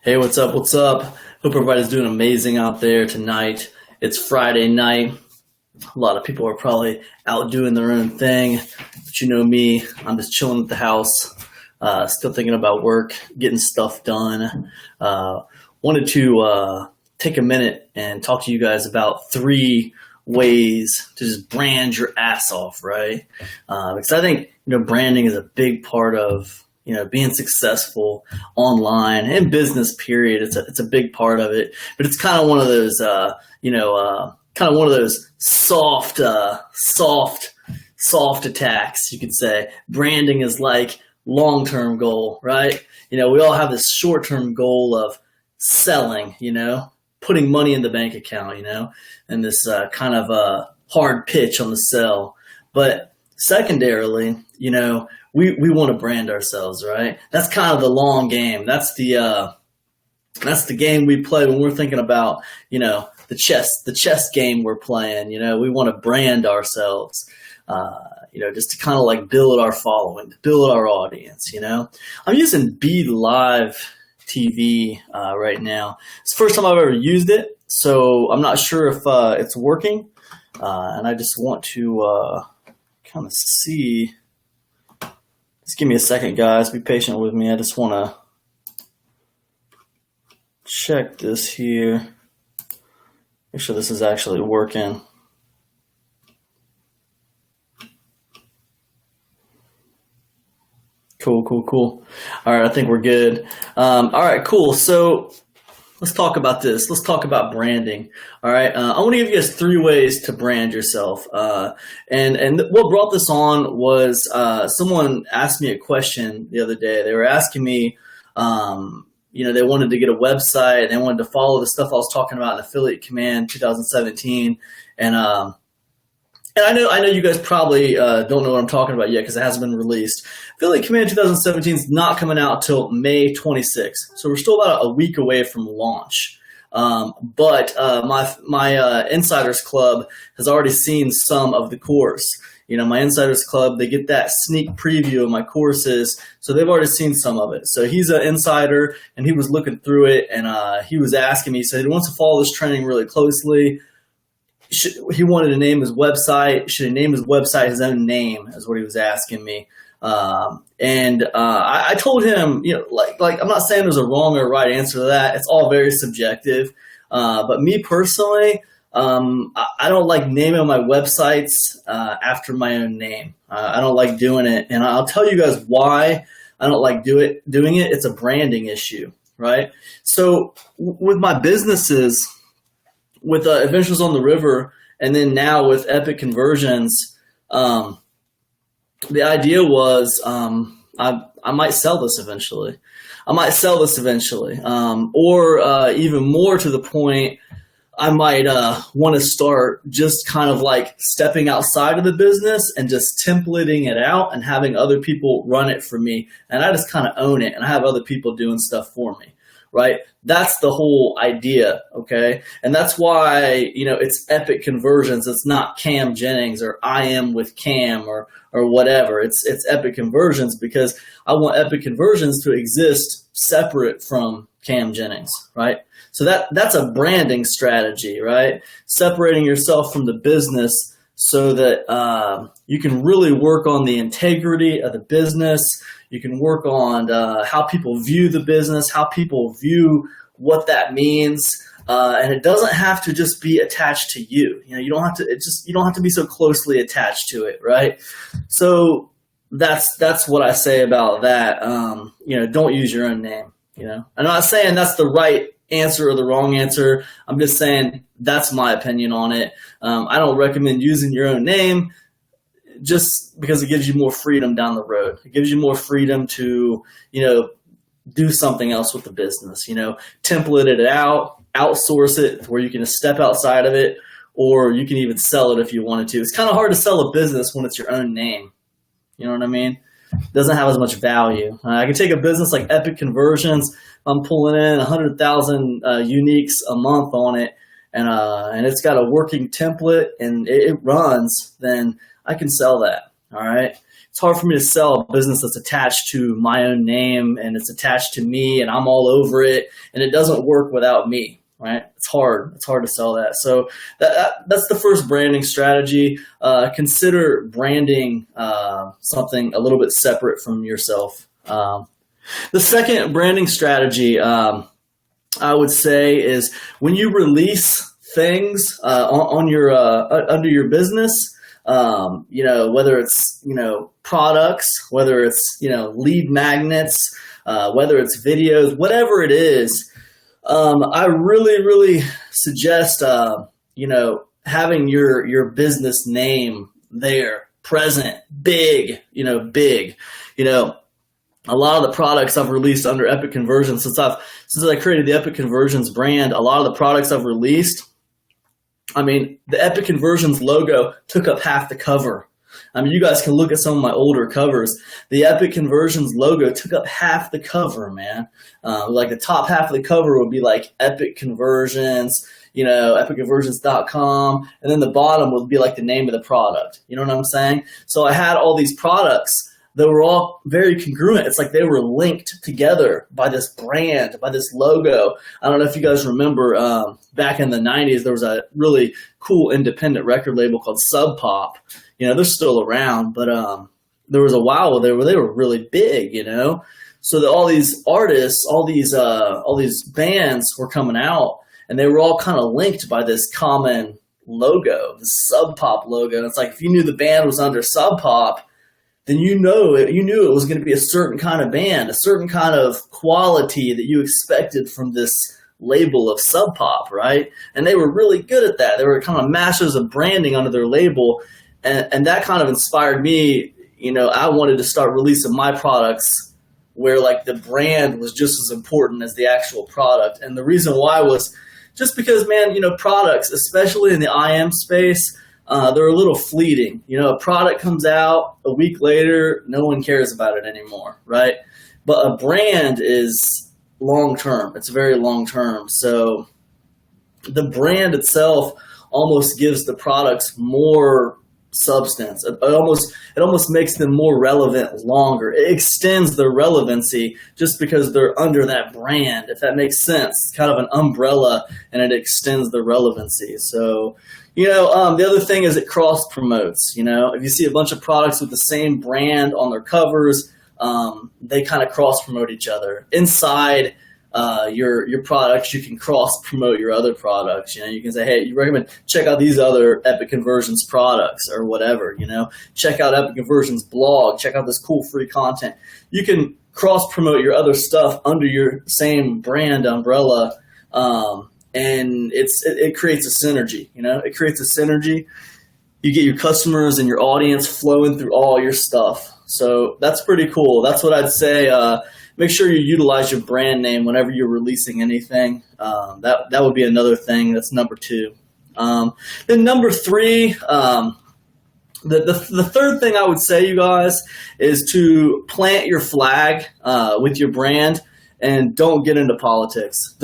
Hey, what's up? What's up? Hope everybody's doing amazing out there tonight. It's Friday night. A lot of people are probably out doing their own thing. But you know me, I'm just chilling at the house, still thinking about work, getting stuff done. Wanted to take a minute and talk to you guys about 3 ways to just brand your ass off, right? Because I think, branding is a big part of being successful online and business period. It's a big part of it, but it's kind of one of those, kind of one of those soft attacks, you could say. Branding is like long-term goal, right? We all have this short-term goal of selling, putting money in the bank account, and this kind of hard pitch on the sell. But secondarily, we want to brand ourselves, right? That's kind of the long game. That's the game we play when we're thinking about, the chess game we're playing. We want to brand ourselves, just to kind of like build our following, build our audience. I'm using Be Live TV right now. It's the first time I've ever used it, so I'm not sure if it's working, and I just want to kind of see. Just give me a second, guys. Be patient with me. I just want to check this here. Make sure this is actually working. Cool. All right, I think we're good. All right, cool. So let's talk about this. Let's talk about branding. All right. I want to give you guys 3 ways to brand yourself. And what brought this on was someone asked me a question the other day. They were asking me, they wanted to get a website and they wanted to follow the stuff I was talking about in Affiliate Command 2017. And I know you guys probably don't know what I'm talking about yet because it hasn't been released. Affiliate Command 2017 is not coming out till May 26th, so we're still about a week away from launch. But my Insiders Club has already seen some of the course. My Insiders Club, they get that sneak preview of my courses, so they've already seen some of it. So he's an insider, and he was looking through it, and he was asking me, so he wants to follow this training really closely. He wanted to name his website. Should he name his website his own name, is what he was asking me. I told him, I'm not saying there's a wrong or right answer to that. It's all very subjective. But me personally, I don't like naming my websites after my own name. I don't like doing it. And I'll tell you guys why I don't like doing it. It's a branding issue, right? So with my businesses, with Adventures on the River, and then now with Epic Conversions, the idea was I might sell this eventually. Or even more to the point, I might want to start just kind of like stepping outside of the business and just templating it out and having other people run it for me. And I just kind of own it and I have other people doing stuff for me. Right? That's the whole idea, okay? And that's why, it's Epic Conversions. It's not Cam Jennings or I Am with Cam or whatever. It's Epic Conversions because I want Epic Conversions to exist separate from Cam Jennings, right? So that's a branding strategy, right? Separating yourself from the business so that you can really work on the integrity of the business. You can work on how people view the business, how people view what that means, and it doesn't have to just be attached to you. You don't have to be so closely attached to it, right? So that's what I say about that. Don't use your own name. I'm not saying that's the right answer or the wrong answer. I'm just saying that's my opinion on it. I don't recommend using your own name, just because it gives you more freedom down the road. It gives you more freedom to, do something else with the business, template it out, outsource it where you can step outside of it, or you can even sell it if you wanted to. It's kind of hard to sell a business when it's your own name. You know what I mean? It doesn't have as much value. I can take a business like Epic Conversions. I'm pulling in 100,000 uniques a month on it, and it's got a working template and it runs, then I can sell that. All right. It's hard for me to sell a business that's attached to my own name and it's attached to me and I'm all over it and it doesn't work without me. Right? It's hard. It's hard to sell that. So that's the first branding strategy. Consider branding something a little bit separate from yourself. The second branding strategy I would say is when you release things on your under your business. Whether it's, products, whether it's, lead magnets, whether it's videos, whatever it is, I really, really suggest, having your business name there, present, big. A lot of the products I've released under Epic Conversions, since I created the Epic Conversions brand, a lot of the products I've released, the Epic Conversions logo took up half the cover. You guys can look at some of my older covers. The Epic Conversions logo took up half the cover, man. Like the top half of the cover would be like Epic Conversions, epicconversions.com, and then the bottom would be like the name of the product. You know what I'm saying? So I had all these products that were all very congruent. It's like they were linked together by this brand, by this logo. I don't know if you guys remember, back in the 90s, there was a really cool independent record label called Sub Pop. They're still around, but there was a while there where they were really big, So that all these artists, all these bands were coming out, and they were all kind of linked by this common logo, the Sub Pop logo. And it's like if you knew the band was under Sub Pop, then you knew it was going to be a certain kind of band, a certain kind of quality that you expected from this label of Sub Pop, right? And they were really good at that. They were kind of masters of branding under their label, and that kind of inspired me. I wanted to start releasing my products where like the brand was just as important as the actual product. And the reason why was just because, man, products, especially in the IM space, they're a little fleeting. A product comes out a week later, no one cares about it anymore, right? But a brand is long-term. It's very long-term. So the brand itself almost gives the products more substance. It almost makes them more relevant longer. It extends their relevancy just because they're under that brand, if that makes sense. It's kind of an umbrella, and it extends the relevancy. So the other thing is it cross promotes. If you see a bunch of products with the same brand on their covers, they kind of cross promote each other. Inside your products, you can cross promote your other products. You can say, hey, you recommend check out these other Epic Conversions products or whatever. Check out Epic Conversions blog. Check out this cool free content. You can cross promote your other stuff under your same brand umbrella. And it creates a synergy, it creates a synergy. You get your customers and your audience flowing through all your stuff. So that's pretty cool. That's what I'd say. Make sure you utilize your brand name whenever you're releasing anything. That would be another thing. That's number 2. Then number 3, the third thing I would say, you guys, is to plant your flag with your brand and don't get into politics.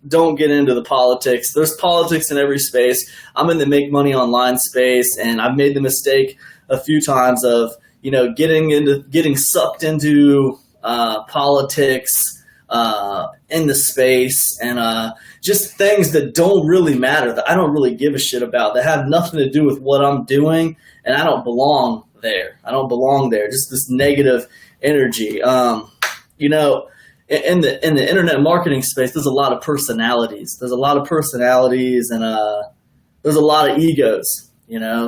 Don't get into the politics. There's politics in every space. I'm in the make money online space, and I've made the mistake a few times of, getting sucked into politics in the space and just things that don't really matter, that I don't really give a shit about, that have nothing to do with what I'm doing, and I don't belong there. Just this negative energy. In the internet marketing space, there's a lot of personalities. And there's a lot of egos.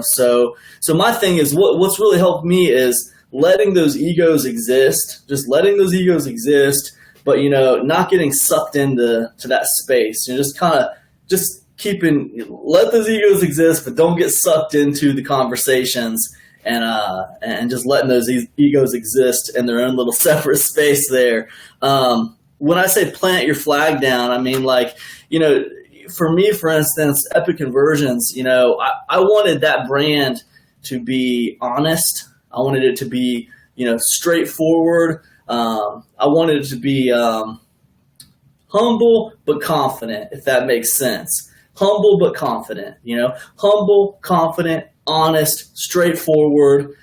So my thing is what's really helped me is letting those egos exist. Just letting those egos exist, but not getting sucked into that space. Let those egos exist, but don't get sucked into the conversations. And just letting those egos exist in their own little separate space there. When I say plant your flag down, I mean for me, for instance, Epic Conversions, I wanted that brand to be honest. I wanted it to be, straightforward. I wanted it to be humble but confident, if that makes sense. Humble but confident, humble, confident, honest, straightforward.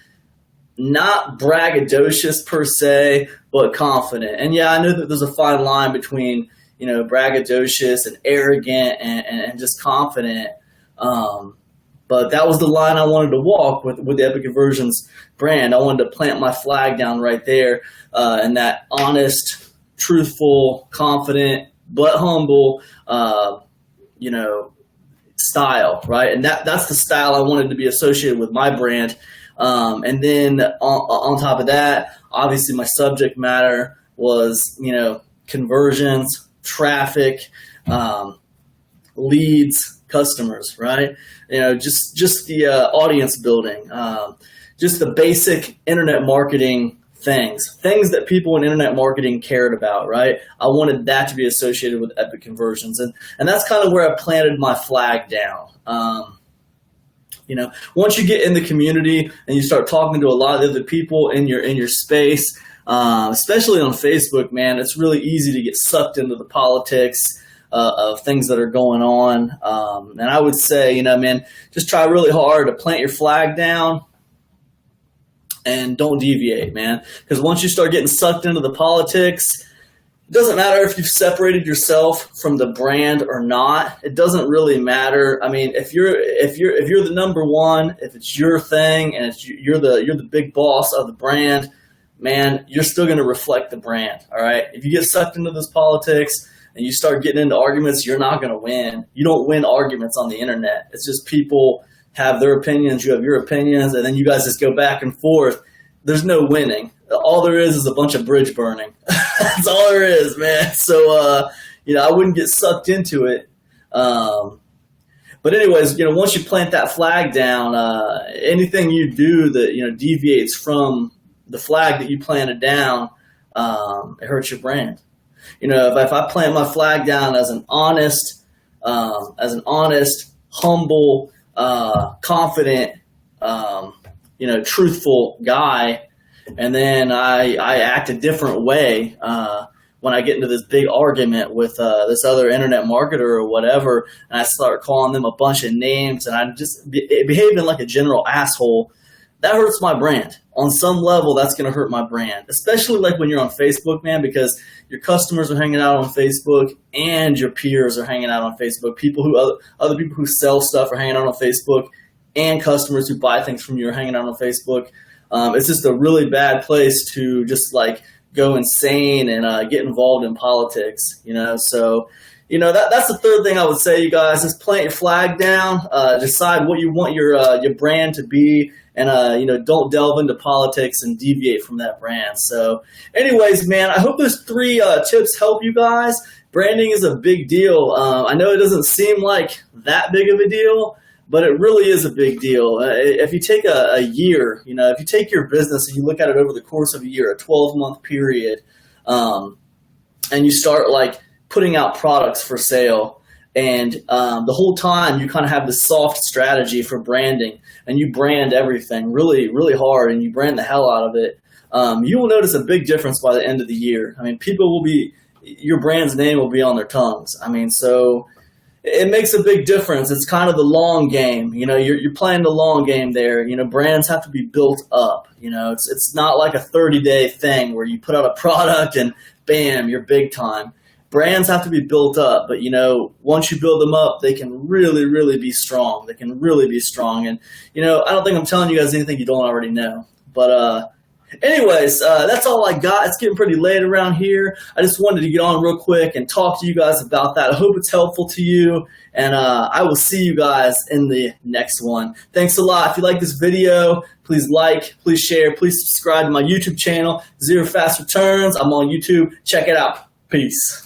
not braggadocious per se, but confident. And yeah, I know that there's a fine line between, you know, braggadocious and arrogant and just confident. But that was the line I wanted to walk with the Epic Conversions brand. I wanted to plant my flag down right there, and that honest, truthful, confident, but humble, you know, style, right? And that's the style I wanted to be associated with my brand. And then on top of that, obviously my subject matter was, you know, conversions, traffic, leads, customers, right? You know, just the audience building, just the basic internet marketing things that people in internet marketing cared about, right? I wanted that to be associated with Epic Conversions. And that's kind of where I planted my flag down. You know, once you get in the community and you start talking to a lot of other people in your space, especially on Facebook, man, it's really easy to get sucked into the politics of things that are going on. And I would say, you know, man, just try really hard to plant your flag down and don't deviate, man. Because once you start getting sucked into the politics, it doesn't matter if you've separated yourself from the brand or not. It doesn't really matter. I mean, if you're the number one, if it's your thing and you're the big boss of the brand, man, you're still going to reflect the brand. All right. If you get sucked into this politics and you start getting into arguments, you're not going to win. You don't win arguments on the internet. It's just people have their opinions, you have your opinions, and then you guys just go back and forth. There's no winning. All there is a bunch of bridge burning. That's all there is, man. So, you know, I wouldn't get sucked into it. But anyways, you know, once you plant that flag down, anything you do that, you know, deviates from the flag that you planted down, it hurts your brand. You know, if I plant my flag down as an honest, humble, confident, you know, truthful guy, and then I act a different way when I get into this big argument with this other internet marketer or whatever, and I start calling them a bunch of names, and I'm just behaving like a general asshole, that hurts my brand. On some level, that's going to hurt my brand, especially like when you're on Facebook, man, because your customers are hanging out on Facebook and your peers are hanging out on Facebook. Other people who sell stuff are hanging out on Facebook, and customers who buy things from you are hanging out on Facebook. It's just a really bad place to just like go insane and get involved in politics, you know? So, you know, that's the third thing I would say, you guys, is plant your flag down, decide what you want your brand to be, and, you know, don't delve into politics and deviate from that brand. So anyways, man, I hope those 3 tips help you guys. Branding is a big deal. I know it doesn't seem like that big of a deal, but it really is a big deal. If you take a year, you know, if you take your business and you look at it over the course of a year, a 12-month period, and you start like putting out products for sale, and the whole time you kind of have this soft strategy for branding, and you brand everything really, really hard, and you brand the hell out of it, you will notice a big difference by the end of the year. I mean, your brand's name will be on their tongues. I mean, so it makes a big difference. It's kind of the long game. You know, you're playing the long game there. You know, brands have to be built up. You know, it's not like a 30-day thing where you put out a product and bam, you're big time. Brands have to be built up, but, you know, once you build them up, they can really, really be strong. They can really be strong. And, you know, I don't think I'm telling you guys anything you don't already know. But anyways, that's all I got. It's getting pretty late around here. I just wanted to get on real quick and talk to you guys about that. I hope it's helpful to you, and I will see you guys in the next one. Thanks a lot. If you like this video, please like, please share, please subscribe to my YouTube channel, Zerofatzreturns. I'm on YouTube. Check it out. Peace.